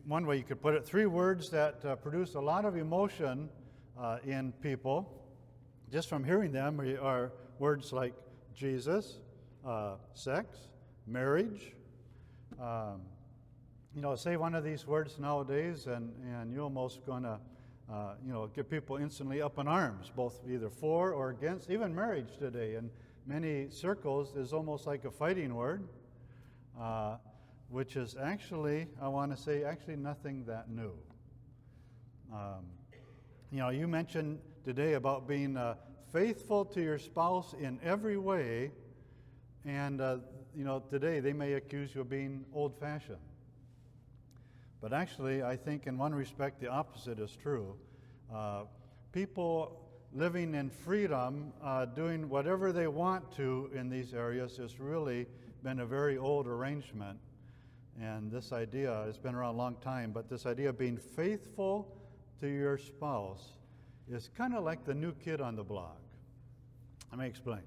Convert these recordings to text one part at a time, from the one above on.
One way you could put it, three words that produce a lot of emotion in people, just from hearing them, are words like Jesus, sex, marriage. Say one of these words nowadays, and you're almost going to, get people instantly up in arms, both either for or against. Even marriage today, in many circles, is almost like a fighting word. Which is actually, I want to say, actually nothing that new. You mentioned today about being faithful to your spouse in every way, and today they may accuse you of being old-fashioned. But actually, I think in one respect the opposite is true. People living in freedom, doing whatever they want to in these areas, has really been a very old arrangement. And this idea has been around a long time, but this idea of being faithful to your spouse is kind of like the new kid on the block. Let me explain.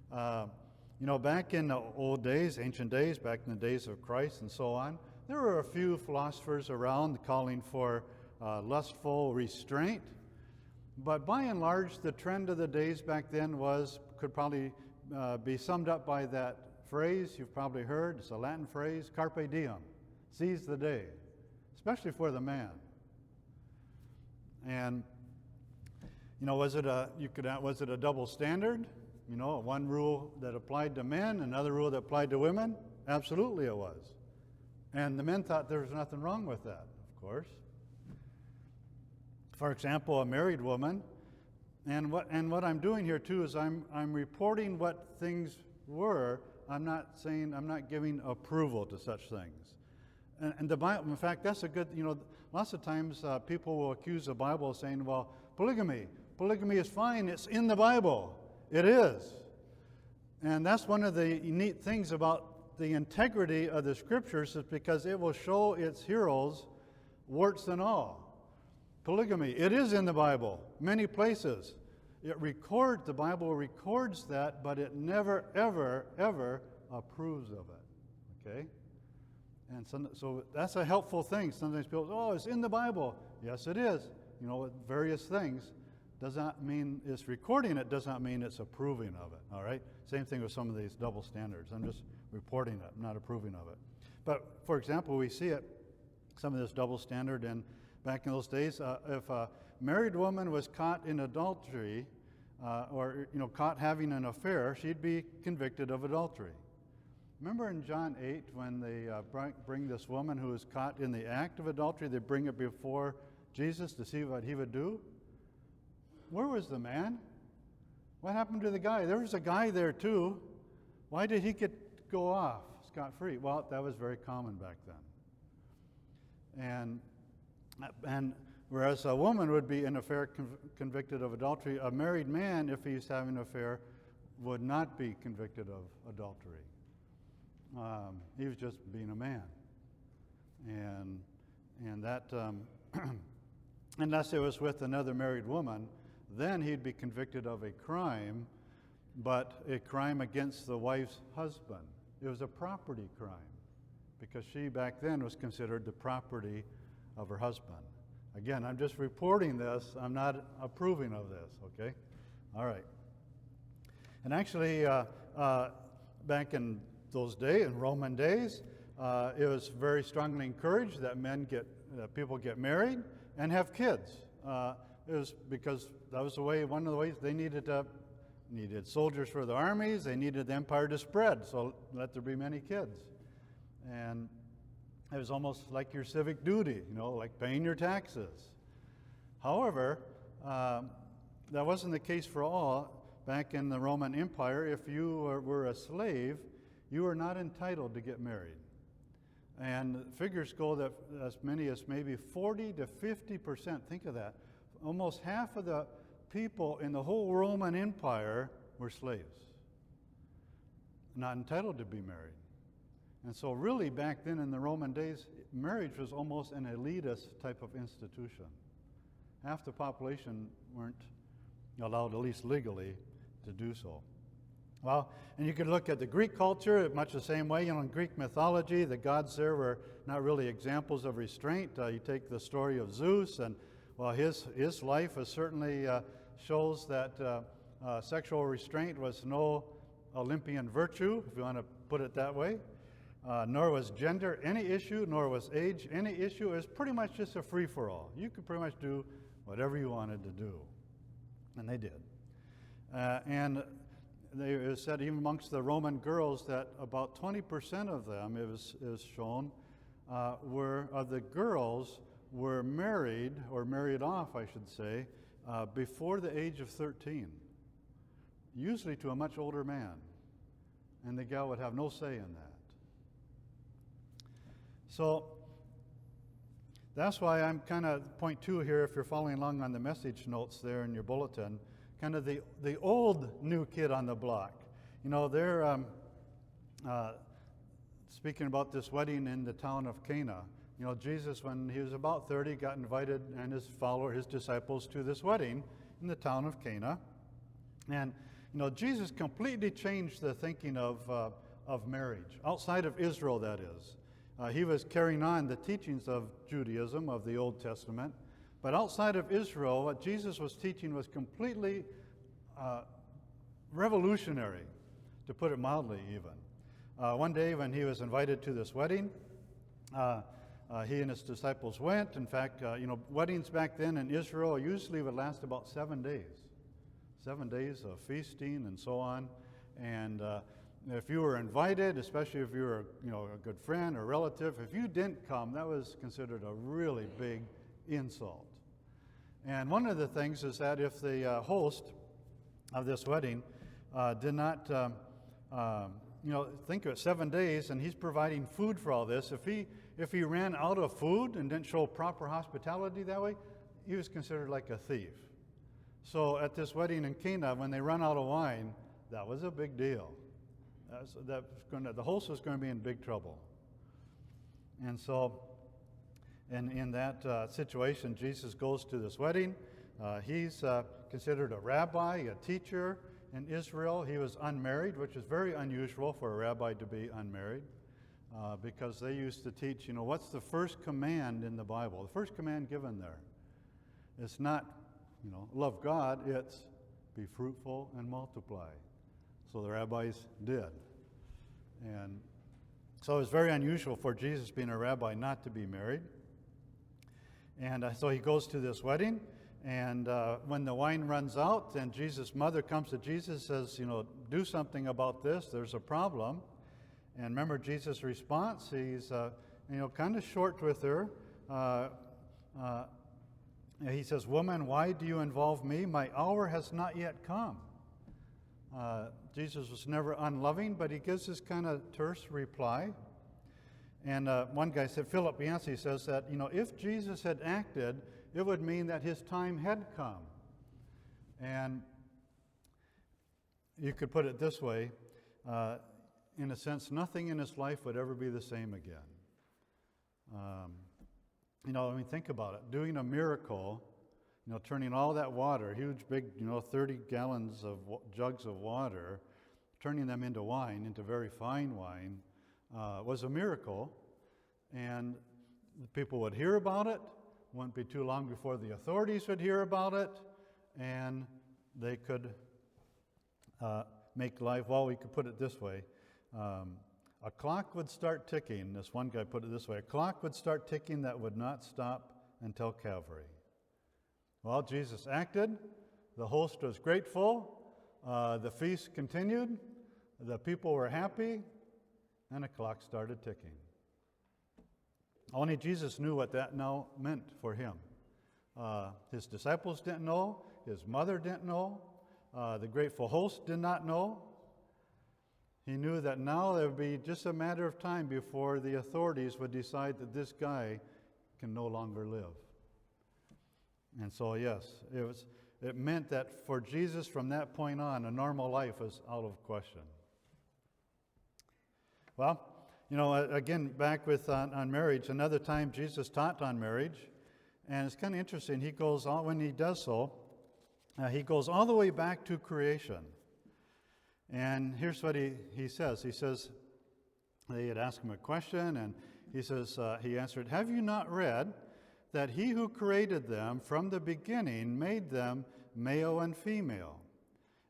Back in the old days, ancient days, back in the days of Christ and so on, there were a few philosophers around calling for lustful restraint. But by and large, the trend of the days back then could probably be summed up by that phrase you've probably heard. It's a Latin phrase, carpe diem, seize the day, especially for the man. And was it a double standard? One rule that applied to men, another rule that applied to women? Absolutely it was. And the men thought there was nothing wrong with that, of course. For example, a married woman, and what I'm doing here too is I'm reporting what things were. I'm not giving approval to such things. And the Bible, in fact, that's a good, lots of times people will accuse the Bible of saying, well, polygamy is fine, it's in the Bible. It is. And that's one of the neat things about the integrity of the Scriptures, is because it will show its heroes, warts and all. Polygamy, it is in the Bible, many places. The Bible records that, but it never, ever, ever approves of it, okay? And so that's a helpful thing. Sometimes people say, oh, it's in the Bible. Yes, it is. Various things. Does not mean it's recording it, does not mean it's approving of it, all right? Same thing with some of these double standards. I'm just reporting it, I'm not approving of it. But, for example, we see it, some of this double standard, and back in those days, if a married woman was caught in adultery, or caught having an affair, she'd be convicted of adultery. Remember in John 8 when they bring this woman who was caught in the act of adultery, they bring it before Jesus to see what he would do? Where was the man? What happened to the guy? There was a guy there too. Why did he go off scot-free? Well, that was very common back then. And whereas a woman would be in an affair convicted of adultery, a married man, if he's having an affair, would not be convicted of adultery. He was just being a man. And that, unless it was with another married woman, then he'd be convicted of a crime, but a crime against the wife's husband. It was a property crime, because she back then was considered the property of her husband. Again, I'm just reporting this. I'm not approving of this, okay? All right. And actually, back in those days, in Roman days, it was very strongly encouraged that people get married and have kids. It was because that was one of the ways they needed soldiers for the armies. They needed the empire to spread, so let there be many kids. And it was almost like your civic duty, like paying your taxes. However, that wasn't the case for all. Back in the Roman Empire, if you were a slave, you were not entitled to get married. And figures go that as many as maybe 40 to 50%, think of that, almost half of the people in the whole Roman Empire were slaves, not entitled to be married. And so really back then in the Roman days, marriage was almost an elitist type of institution. Half the population weren't allowed, at least legally, to do so. Well, and you could look at the Greek culture much the same way. In Greek mythology, the gods there were not really examples of restraint. You take the story of Zeus, and well, his life is certainly shows that sexual restraint was no Olympian virtue, if you want to put it that way. Nor was gender any issue, nor was age any issue. It was pretty much just a free-for-all. You could pretty much do whatever you wanted to do, and they did. And it was said even amongst the Roman girls that about 20% of them, it was shown, the girls were married, or married off, I should say, before the age of 13, usually to a much older man, and the gal would have no say in that. So that's why I'm kind of point 2 here, if you're following along on the message notes there in your bulletin, kind of the old new kid on the block. You know, they're speaking about this wedding in the town of Cana. You know, Jesus, when he was about 30, got invited and his disciples to this wedding in the town of Cana. And, you know, Jesus completely changed the thinking of marriage, outside of Israel, that is. He was carrying on the teachings of Judaism, of the Old Testament. But outside of Israel, what Jesus was teaching was completely revolutionary, to put it mildly even. One day when he was invited to this wedding, he and his disciples went. In fact, weddings back then in Israel usually would last about 7 days. 7 days of feasting and so on. And if you were invited, especially if you were a good friend or relative, if you didn't come, that was considered a really big insult. And one of the things is that if the host of this wedding did not, think of it, 7 days, and he's providing food for all this, if he ran out of food and didn't show proper hospitality that way, he was considered like a thief. So at this wedding in Cana, when they run out of wine, that was a big deal. The host was going to be in big trouble. And so in that situation, Jesus goes to this wedding. He's considered a rabbi, a teacher in Israel. He was unmarried, which is very unusual for a rabbi to be unmarried, because they used to teach, what's the first command in the Bible? The first command given there. It's not, love God, it's be fruitful and multiply. So the rabbis did. And so it was very unusual for Jesus, being a rabbi, not to be married. And so he goes to this wedding, and when the wine runs out, and Jesus' mother comes to Jesus and says, do something about this, there's a problem. And remember Jesus' response, he's kind of short with her. He says, "Woman, why do you involve me? My hour has not yet come." Jesus was never unloving, but he gives this kind of terse reply. And one guy said, Philip Yancey says that, if Jesus had acted, it would mean that his time had come. And you could put it this way, in a sense, nothing in his life would ever be the same again. Think about it. Doing a miracle, turning all that water, huge, big, 30 gallons of jugs of water, turning them into wine, into very fine wine, was a miracle. And people would hear about it. Wouldn't be too long before the authorities would hear about it, and they could make life, well, we could put it this way. A clock would start ticking. This one guy put it this way. A clock would start ticking that would not stop until Calvary. Well, Jesus acted. The host was grateful. The feast continued. The people were happy. And a clock started ticking. Only Jesus knew what that now meant for him. His disciples didn't know. His mother didn't know. The grateful host did not know. He knew that now there would be just a matter of time before the authorities would decide that this guy can no longer live. And so, yes, it meant that for Jesus from that point on, a normal life was out of question. Well, again, back with on marriage, another time Jesus taught on marriage, and it's kind of interesting. He goes on, when he does so, he goes all the way back to creation. And here's what he says. He says, they had asked him a question, and he says, he answered, "Have you not read that he who created them from the beginning made them male and female,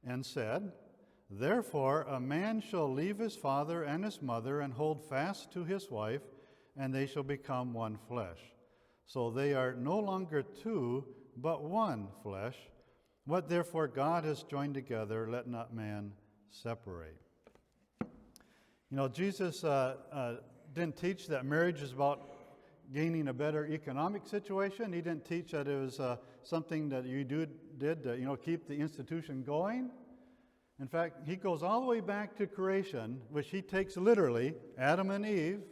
and said, Therefore a man shall leave his father and his mother and hold fast to his wife, and they shall become one flesh. So they are no longer two, but one flesh. What therefore God has joined together, let not man separate." You know, Jesus didn't teach that marriage is about gaining a better economic situation. He didn't teach that it was something that you did to, keep the institution going. In fact, he goes all the way back to creation, which he takes literally, Adam and Eve,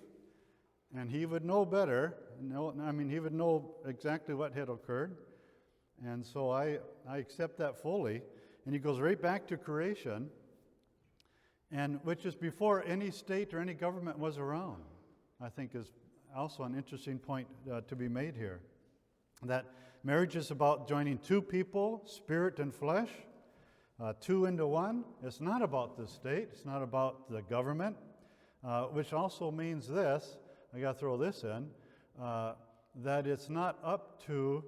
and he would know better. He would know exactly what had occurred. And so I accept that fully. And he goes right back to creation, and which is before any state or any government was around, I think is also an interesting point to be made here. That marriage is about joining two people, spirit and flesh, two into one. It's not about the state. It's not about the government, which also means this, I got to throw this in, that it's not up to,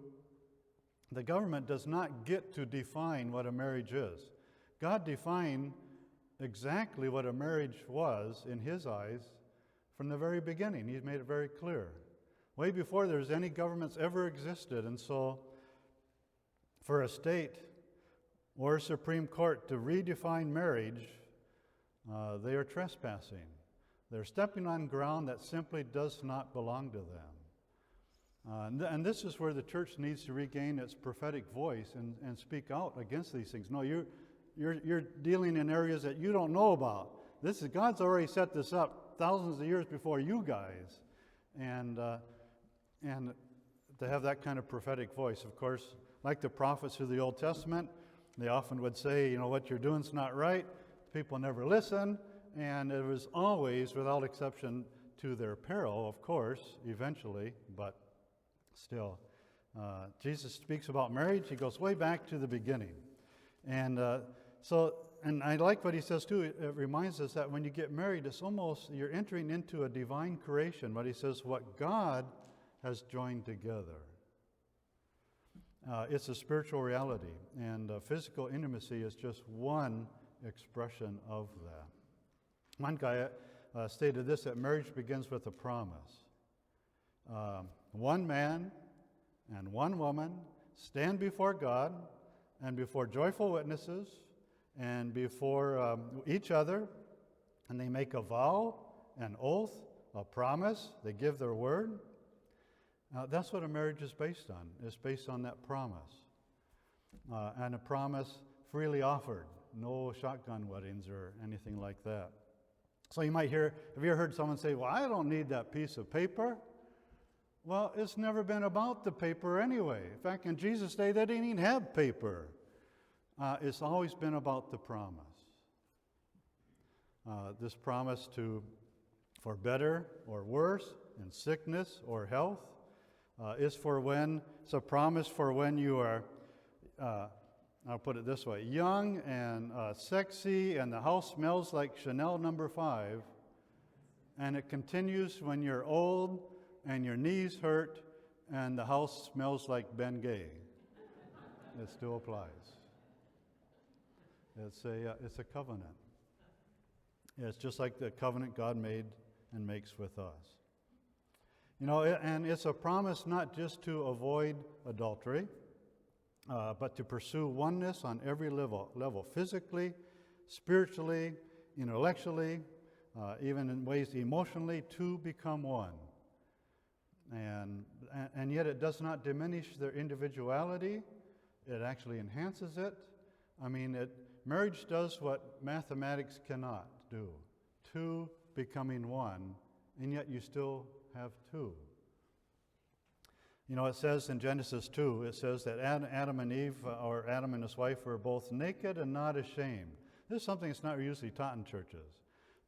the government does not get to define what a marriage is. God defined exactly what a marriage was in his eyes from the very beginning. He's made it very clear, way before there's any governments ever existed. And so for a state or a Supreme Court to redefine marriage, they are trespassing. They're stepping on ground that simply does not belong to them. And this is where the church needs to regain its prophetic voice and speak out against these things. No, you're dealing in areas that you don't know about. God's already set this up thousands of years before you guys, and to have that kind of prophetic voice. Of course, like the prophets of the Old Testament, they often would say, what you're doing is not right. People never listen, and it was always, without exception, to their peril, of course, eventually, but still. Jesus speaks about marriage. He goes way back to the beginning. And and I like what he says too. It reminds us that when you get married, it's almost, you're entering into a divine creation. But he says, what God has joined together. It's a spiritual reality, and physical intimacy is just one expression of that. One guy stated this, that marriage begins with a promise. One man and one woman stand before God and before joyful witnesses and before each other, and they make a vow, an oath, a promise. They give their word. That's what a marriage is based on. It's based on that promise. And a promise freely offered. No shotgun weddings or anything like that. So you might hear, have you ever heard someone say, well, I don't need that piece of paper? Well, it's never been about the paper anyway. In fact, in Jesus' day, they didn't even have paper. It's always been about the promise. This promise for better or worse, in sickness or health, it's a promise for when you are, I'll put it this way, young and sexy, and the house smells like Chanel No. 5, and it continues when you're old and your knees hurt and the house smells like Ben Gay. It still applies. It's a covenant. It's just like the covenant God made and makes with us. And it's a promise not just to avoid adultery, but to pursue oneness on every level, physically, spiritually, intellectually, even in ways emotionally, to become one. And yet it does not diminish their individuality. It actually enhances it. Marriage does what mathematics cannot do. Two becoming one, and yet you still have two. It says in Genesis 2, it says that Adam and Eve, or Adam and his wife, were both naked and not ashamed. This is something that's not usually taught in churches,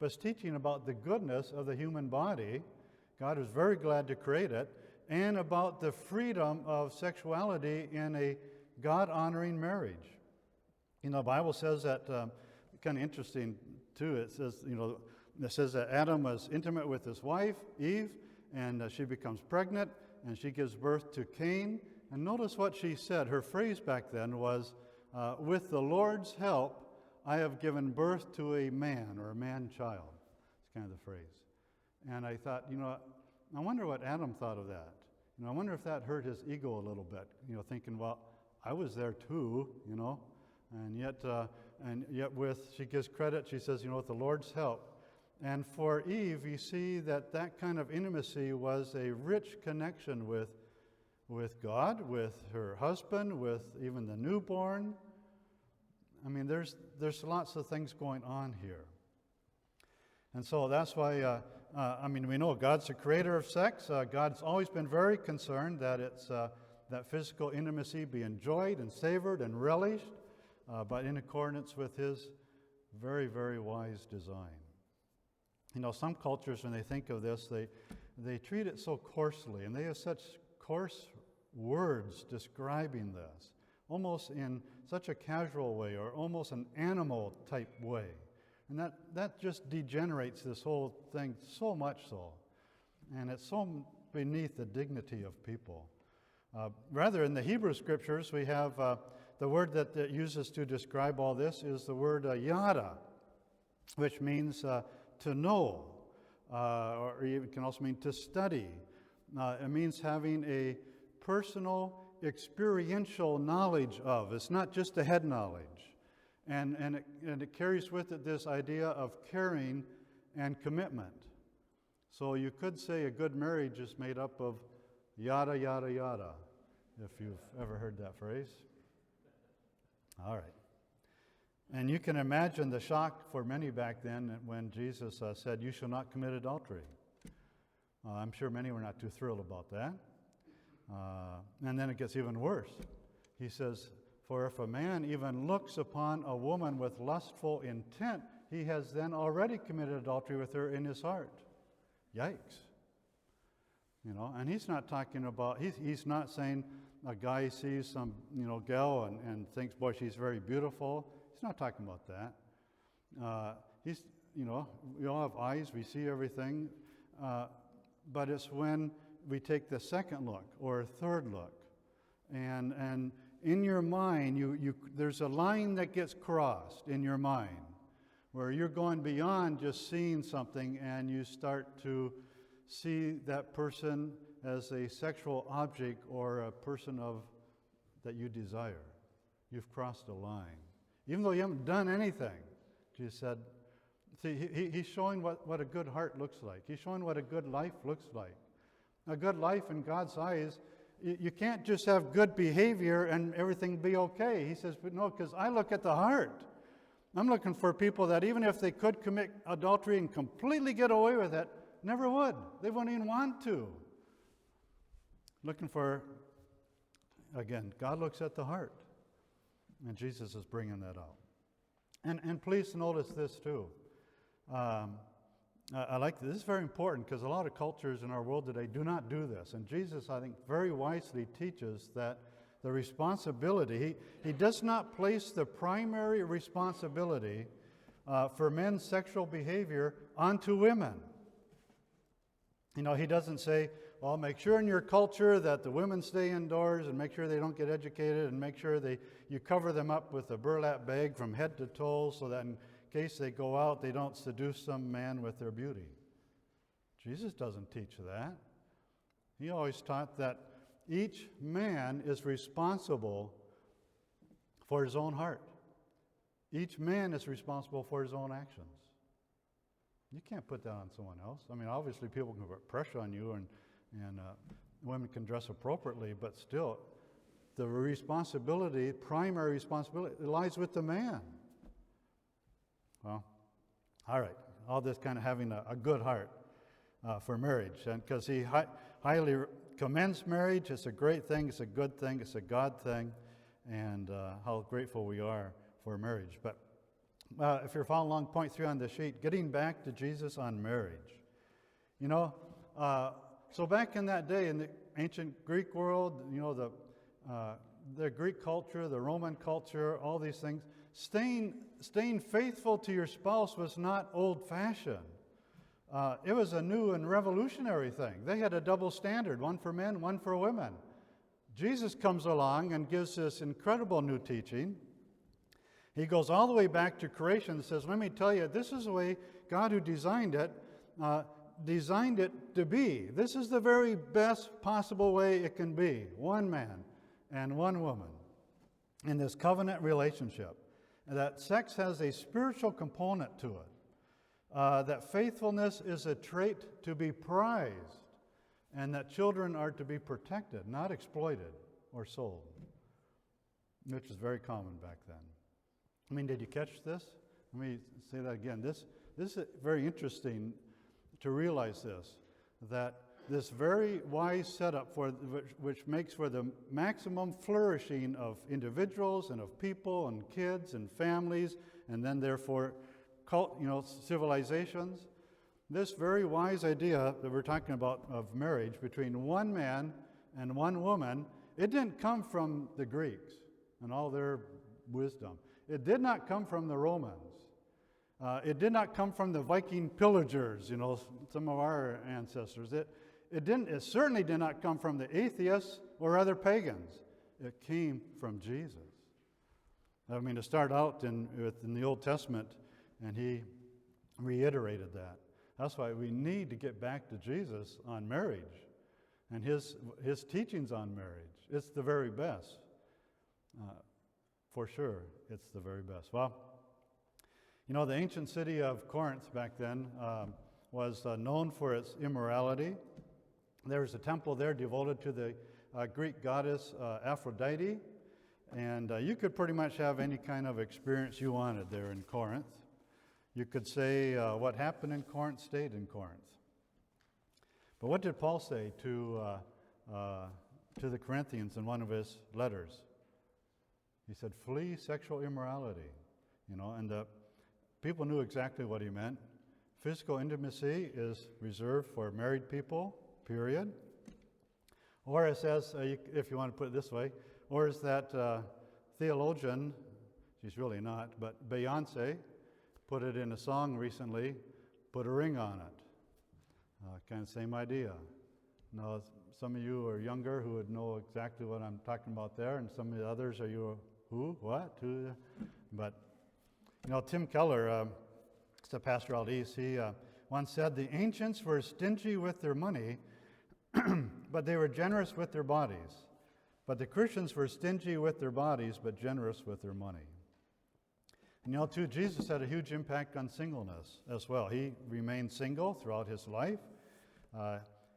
but it's teaching about the goodness of the human body. God was very glad to create it, and about the freedom of sexuality in a God-honoring marriage. The Bible says that kind of interesting too. It says that Adam was intimate with his wife, Eve, and she becomes pregnant, and she gives birth to Cain. And notice what she said. Her phrase back then was, with the Lord's help, I have given birth to a man, or a man-child. It's kind of the phrase. And I thought, I wonder what Adam thought of that. I wonder if that hurt his ego a little bit, thinking, well, I was there too, and yet she gives credit, she says, with the Lord's help. And for Eve, you see that kind of intimacy was a rich connection with God, with her husband, with even the newborn. I mean, there's lots of things going on here. And so that's why, we know God's the creator of sex. God's always been very concerned that that physical intimacy be enjoyed and savored and relished, but in accordance with His very, very wise design. Some cultures, when they think of this, they treat it so coarsely, and they have such coarse words describing this, almost in such a casual way, or almost an animal type way. And that just degenerates this whole thing so much so. And it's so beneath the dignity of people. Rather, in the Hebrew Scriptures, we have the word that it uses to describe all this is the word yada, which means to know, or it can also mean to study. It means having a personal, experiential knowledge of. It's not just a head knowledge. And it carries with it this idea of caring and commitment. So you could say a good marriage is made up of yada, yada, yada, if you've ever heard that phrase. All right. And you can imagine the shock for many back then when Jesus said, "You shall not commit adultery." I'm sure many were not too thrilled about that. And then it gets even worse. He says, "For if a man even looks upon a woman with lustful intent, he has then already committed adultery with her in his heart." Yikes. And he's not talking about, he's not saying a guy sees some, gal and thinks, boy, she's very beautiful. He's not talking about that. We all have eyes, we see everything. But it's when we take the second look or third look. And in your mind, there's a line that gets crossed in your mind where you're going beyond just seeing something and you start to see that person as a sexual object or a person that you desire. You've crossed a line. Even though you haven't done anything, Jesus said, see, he's showing what a good heart looks like. He's showing what a good life looks like. A good life in God's eyes, you can't just have good behavior and everything be okay. He says, but no, because I look at the heart. I'm looking for people that even if they could commit adultery and completely get away with it, never would. They wouldn't even want to. Looking for, again, God looks at the heart. And Jesus is bringing that out. And please notice this too. I like this. This is very important because a lot of cultures in our world today do not do this. And Jesus, I think, very wisely teaches that the responsibility, he does not place the primary responsibility for men's sexual behavior onto women. He doesn't say, well, make sure in your culture that the women stay indoors and make sure they don't get educated and make sure you cover them up with a burlap bag from head to toe so that in case they go out, they don't seduce some man with their beauty. Jesus doesn't teach that. He always taught that each man is responsible for his own heart. Each man is responsible for his own actions. You can't put that on someone else. Obviously people can put pressure on you and women can dress appropriately, but still, the responsibility, primary responsibility, lies with the man. Well, all right. All this kind of having a good heart for marriage. And because he highly commends marriage, it's a great thing, it's a good thing, it's a God thing, and how grateful we are for marriage. But if you're following along, point 3 on the sheet, getting back to Jesus on marriage. So back in that day, in the ancient Greek world, the Greek culture, the Roman culture, all these things, staying faithful to your spouse was not old-fashioned. It was a new and revolutionary thing. They had a double standard, one for men, one for women. Jesus comes along and gives this incredible new teaching. He goes all the way back to creation and says, let me tell you, this is the way God who designed it to be. This is the very best possible way it can be. One man and one woman in this covenant relationship. And that sex has a spiritual component to it. That faithfulness is a trait to be prized. And that children are to be protected, not exploited or sold. Which is very common back then. I mean, did you catch this? Let me say that again. This is very interesting to realize this, that this very wise setup which makes for the maximum flourishing of individuals and of people and kids and families, and then therefore civilizations. This very wise idea that we're talking about of marriage between one man and one woman, it didn't come from the Greeks and all their wisdom. It did not come from the Romans. It did not come from the Viking pillagers, some of our ancestors. It certainly did not come from the atheists or other pagans. It came from Jesus. I mean, to start out in the Old Testament, and he reiterated that. That's why we need to get back to Jesus on marriage and his teachings on marriage. It's the very best. For sure, it's the very best. Well, the ancient city of Corinth back then was known for its immorality. There was a temple there devoted to the Greek goddess Aphrodite, and you could pretty much have any kind of experience you wanted there in Corinth. You could say what happened in Corinth stayed in Corinth. But what did Paul say to the Corinthians in one of his letters? He said, flee sexual immorality. And the people knew exactly what he meant. Physical intimacy is reserved for married people, period. Or it says, if you want to put it this way, or as that theologian, she's really not, but Beyonce, put it in a song recently, put a ring on it. Kind of same idea. Now, some of you are younger who would know exactly what I'm talking about there, and some of the others are you, who, what, who? But, Tim Keller, the pastor out east, he once said, the ancients were stingy with their money, but they were generous with their bodies. But the Christians were stingy with their bodies, but generous with their money. And too, Jesus had a huge impact on singleness as well. He remained single throughout his life.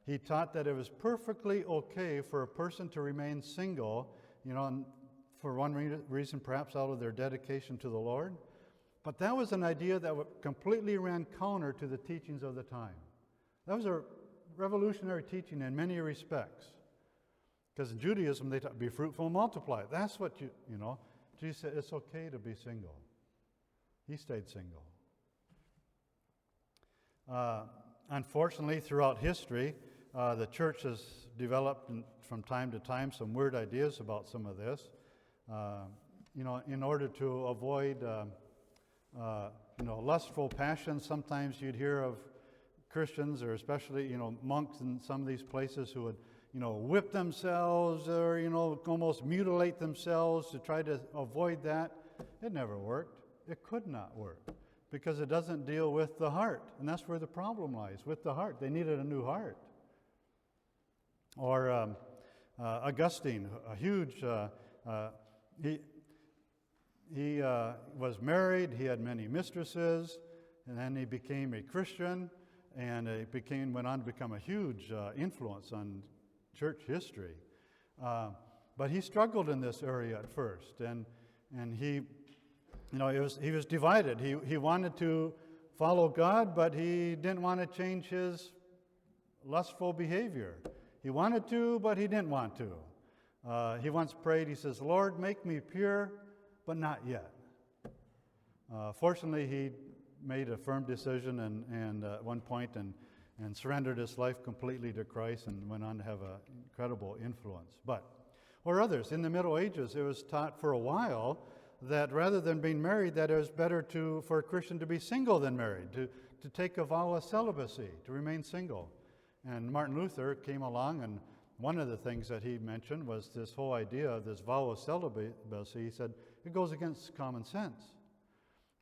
He taught that it was perfectly okay for a person to remain single, and for one reason, perhaps out of their dedication to the Lord. But that was an idea that completely ran counter to the teachings of the time. That was a revolutionary teaching in many respects. Because in Judaism, they taught, be fruitful and multiply. That's what Jesus said, it's okay to be single. He stayed single. Unfortunately, throughout history, the church has developed from time to time some weird ideas about some of this. In order to avoid lustful passions, sometimes you'd hear of Christians, or especially monks in some of these places, who would whip themselves or almost mutilate themselves to try to avoid that. It never worked. It could not work because it doesn't deal with the heart, and that's where the problem lies, with the heart. They needed a new heart. Or Augustine, a huge he was married, he had many mistresses, and then he became a Christian, and went on to become a huge influence on church history. But he struggled in this area at first, and he was divided. He wanted to follow God, but he didn't want to change his lustful behavior. He wanted to, but he didn't want to. He once prayed, he says, Lord, make me pure, but not yet. Fortunately, he made a firm decision and at one point and surrendered his life completely to Christ and went on to have an incredible influence. Or others. In the Middle Ages, it was taught for a while that rather than being married, that it was better for a Christian to be single than married, to take a vow of celibacy, to remain single. And Martin Luther came along, and one of the things that he mentioned was this whole idea of this vow of celibacy. He said, it goes against common sense.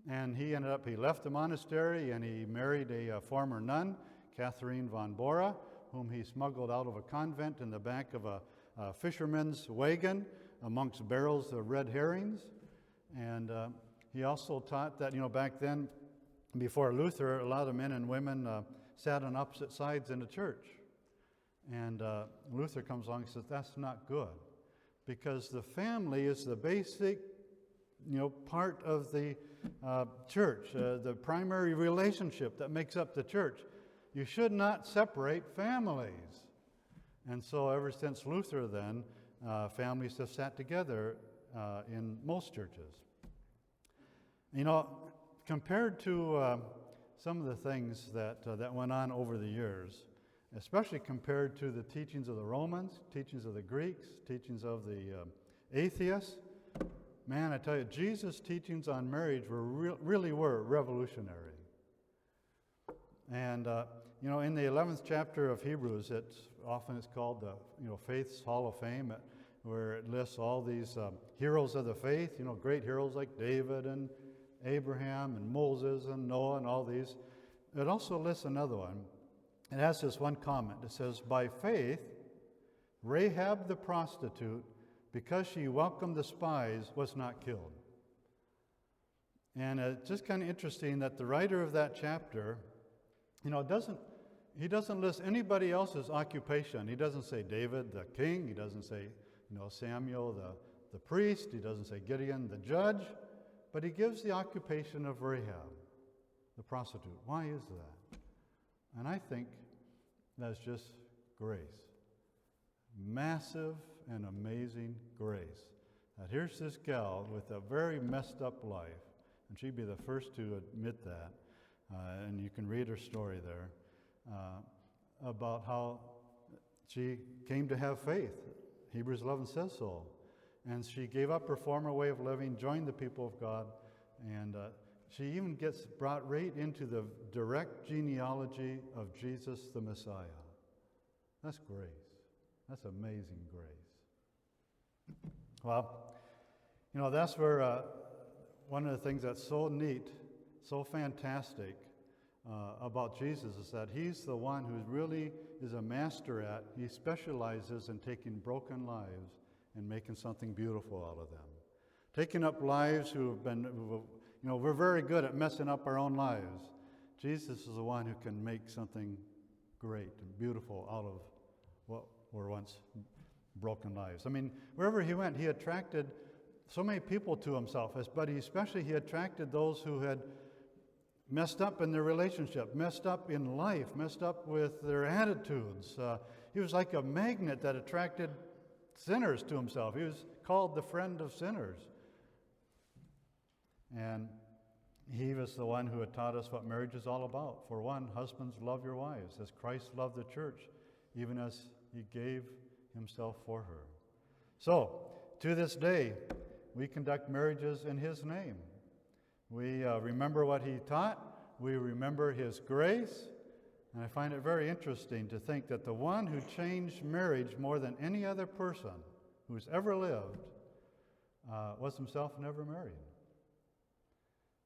And he left the monastery and he married a former nun, Catherine von Bora, whom he smuggled out of a convent in the back of a fisherman's wagon amongst barrels of red herrings. And he also taught that, back then, before Luther, a lot of men and women sat on opposite sides in the church. And Luther comes along and says, that's not good, because the family is the basic, part of the church, the primary relationship that makes up the church. You should not separate families. And so ever since Luther then, families have sat together in most churches. Compared to some of the things that went on over the years, especially compared to the teachings of the Romans, teachings of the Greeks, teachings of the atheists, man, I tell you, Jesus' teachings on marriage really were revolutionary. And in the 11th chapter of Hebrews, it's called the Faith's Hall of Fame, where it lists all these heroes of the faith, great heroes like David and Abraham and Moses and Noah and all these. It also lists another one. It has this one comment. It says, by faith, Rahab the prostitute, because she welcomed the spies, was not killed. And it's just kind of interesting that the writer of that chapter, he doesn't list anybody else's occupation. He doesn't say David the king. He doesn't say Samuel the priest. He doesn't say Gideon the judge. But he gives the occupation of Rahab, the prostitute. Why is that? And I think that's just grace. Massive and amazing grace. That here's this gal with a very messed up life, and she'd be the first to admit that. And you can read her story there about how she came to have faith. Hebrews 11 says so. And she gave up her former way of living, joined the people of God, and she even gets brought right into the direct genealogy of Jesus the Messiah. That's grace. That's amazing grace. Well, that's where one of the things that's so neat, so fantastic about Jesus is that he's the one who really is a master at, he specializes in taking broken lives and making something beautiful out of them. Taking up lives we're very good at messing up our own lives. Jesus is the one who can make something great and beautiful out of what were once broken lives. I mean, wherever he went, he attracted so many people to himself, but especially he attracted those who had messed up in their relationship, messed up in life, messed up with their attitudes. He was like a magnet that attracted sinners to himself. He was called the friend of sinners. And he was the one who had taught us what marriage is all about. For one, husbands, love your wives, as Christ loved the church, even as he gave himself for her. So, to this day, we conduct marriages in his name. We remember what he taught. We remember his grace. And I find it very interesting to think that the one who changed marriage more than any other person who's ever lived was himself never married.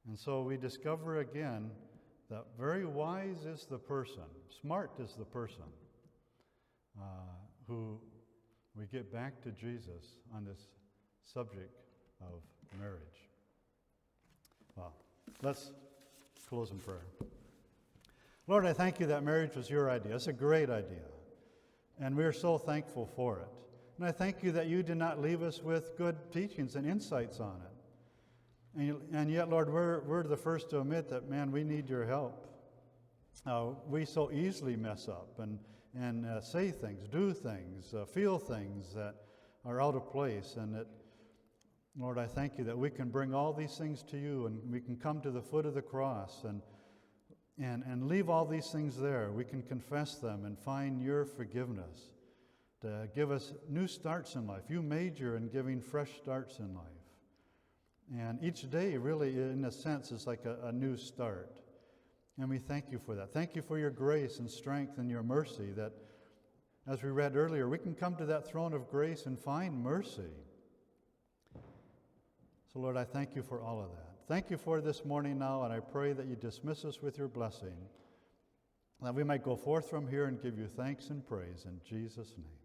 And so we discover again that very wise is the person, smart is the person who we get back to Jesus on this subject of marriage. Well, let's close in prayer. Lord, I thank you that marriage was your idea. It's a great idea. And we are so thankful for it. And I thank you that you did not leave us with good teachings and insights on it. And yet, Lord, we're the first to admit that, man, we need your help. We so easily mess up and say things, do things, feel things that are out of place. And that, Lord, I thank you that we can bring all these things to you and we can come to the foot of the cross and leave all these things there. We can confess them and find your forgiveness to give us new starts in life. You major in giving fresh starts in life. And each day really, in a sense, is like a new start. And we thank you for that. Thank you for your grace and strength and your mercy that, as we read earlier, we can come to that throne of grace and find mercy. So, Lord, I thank you for all of that. Thank you for this morning now, and I pray that you dismiss us with your blessing, that we might go forth from here and give you thanks and praise in Jesus' name.